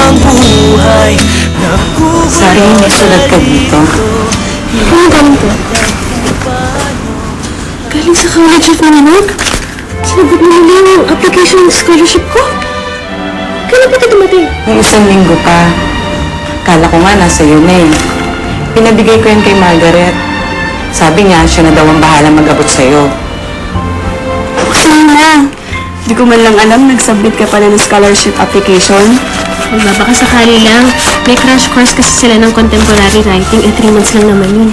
ang buhay. Sorry, may sulat ka dito. Ano galing to? Galing sa College of New York? Sinagot mo nila yung application ng scholarship ko? Kailan ba ito dumating? May isang linggo pa. Kala ko nga nasa iyo na eh. Pinabigay ko yan kay Margaret. Sabi niya, siya na daw ang bahala mag-abot sa'yo. Sana. Di ko man lang alam, nag-submit ka pala ng scholarship application. Baka sakali lang. May crash course kasi sila ng contemporary writing. 3 months lang naman yun.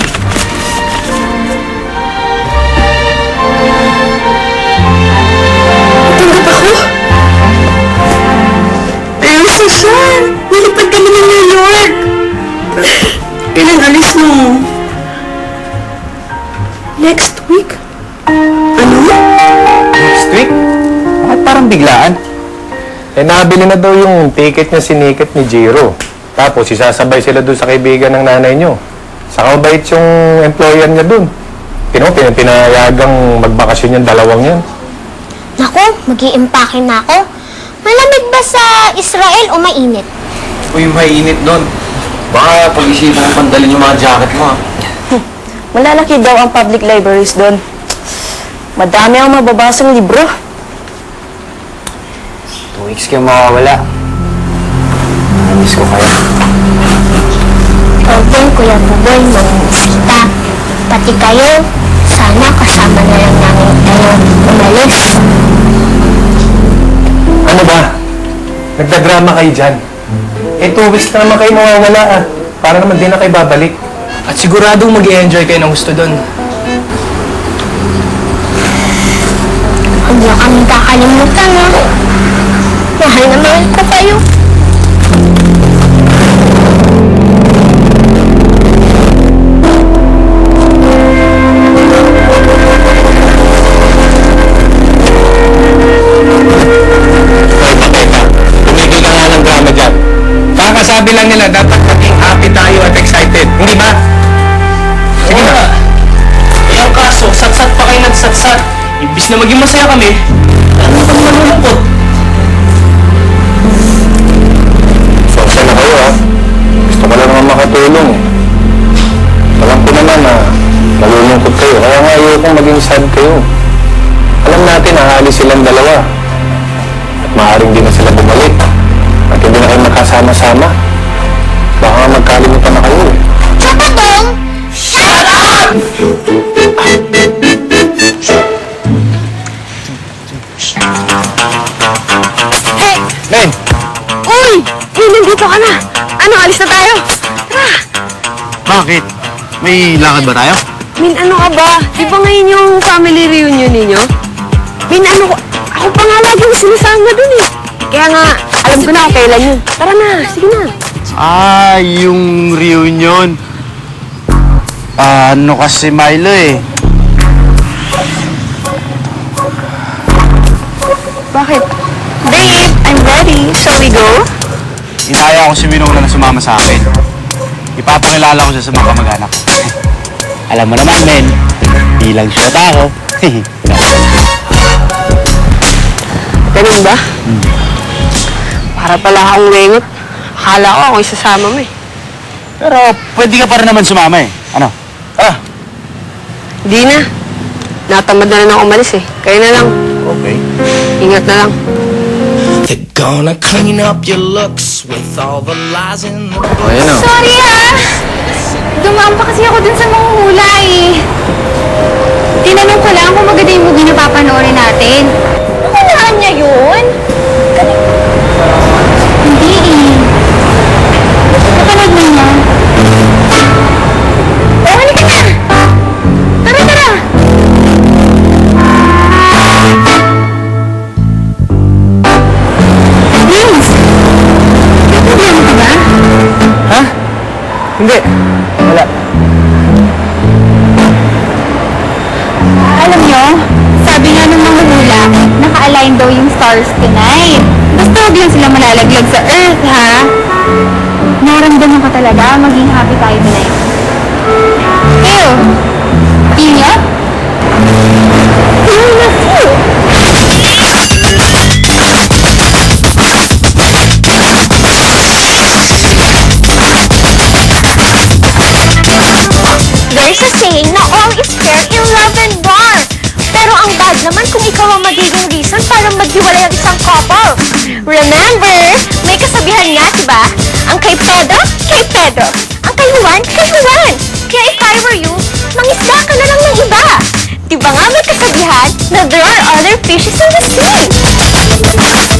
Natanggap ako? Ayun si Sean! Nilipad kami ng New York! Kailan alis mo? Next week? Ano? Next week? Bakit parang biglaan? Eh, nabili na daw yung ticket niya sinikit ni Jiro. Tapos, isasabay sila doon sa kaibigan ng nanay niyo. Saka mabait yung employer niya doon. Pinayagang magbakasyon yung dalawang yan. Naku, mag-i-impake na ako. Malamig ba sa Israel o mainit? Uy, mainit doon. Baka pag-isipan mo pandalin yung mga jacket mo, Malalaki daw ang public libraries doon. Madami ang mababasang libro. 2 weeks kayo mawawala. Namiss ko kayo. Ikaw din, Kuya Buboy, mamimiss kita. Pati kayo, sana kasama na lang namin kayo umalis. Ano ba? Nagdadrama kayo dyan. Eh, 2 weeks na naman kayo mawawala ah. Para naman din na kayo babalik. At siguradong mag-i-enjoy kayo ng gusto doon. Huwag niyo kami kakalimutan, ha? Mahal na mahal ko kayo. Tumigil ka nga ng drama dyan. Kakasabi lang nila, dapat maging happy tayo at excited. Hindi ba? Sige na. Eh, ang kaso, satsat pa kayo nagsatsat. Imbis na maging masaya kami, ano kami malulungkot? Sorry na kayo ha. Gusto ko lang naman makatulong eh. Alam ko naman na malulungkot kayo. Kaya nga ayokong maging sad kayo. Alam natin aalis silang dalawa. At maaaring di na sila bumalik. At hindi na kayo magkasama-sama. Baka nga magkalimutan na kayo eh. Chapatong! Shut up! Hey! Nen! Uy! Hey, nandito ka na! Ano, alis na tayo? Tara! Bakit? May lakad ba tayo? Min, ano ka ba? Di ba ngayon yung family reunion ninyo? Min, ano ko? Ako pa nga lagi yung sinasama dun eh. Kaya nga, alam ko na kung kailan yun. Tara na, sige na. Ah, yung reunion. Ano kasi Milo eh. Bakit? Babe, I'm ready. Shall we go? Inaya ko si Winona na sumama sa akin. Ipapakilala ko siya sa mga kamag-anak. Alam mo naman, men. Bilang syota ako. Ganun ba? Para pala akong wengot. Akala ko ako isasama mo eh. Pero pwede ka pa rin naman sumama eh. Ano? Di na. Natamad na lang ako umalis eh. Kayo na lang. Okay. Ingat na lang. They're gonna clean up your looks with all the lies in the book. Ayan o. Sorry, ha? Dumaan pa kasi ako dun sa manghuhula, eh. Tinanong ko lang kung maganda yung movie na papanoorin natin. Nakulaan niya yun? Hindi, eh. Napanood mo niya. Oh, halika na! Tara, tara! Vince! May problema ka ba? Ha? Hindi. Wala. Alam niyo, sabi nga ng mga hula, naka-align daw yung stars tonight. Basta huwag lang sila malalaglag sa Earth, ha? Naramdaman ko talaga, maging happy tayo tonight. Ew! Ingat? I love you! Remember, may kasabihan nga, diba? Ang kay Pedro, kay Pedro. Ang kay Juan, kay Juan. Kaya if I were you, mangisda ka na lang ng iba. Diba nga may kasabihan na there are other fishes in the sea?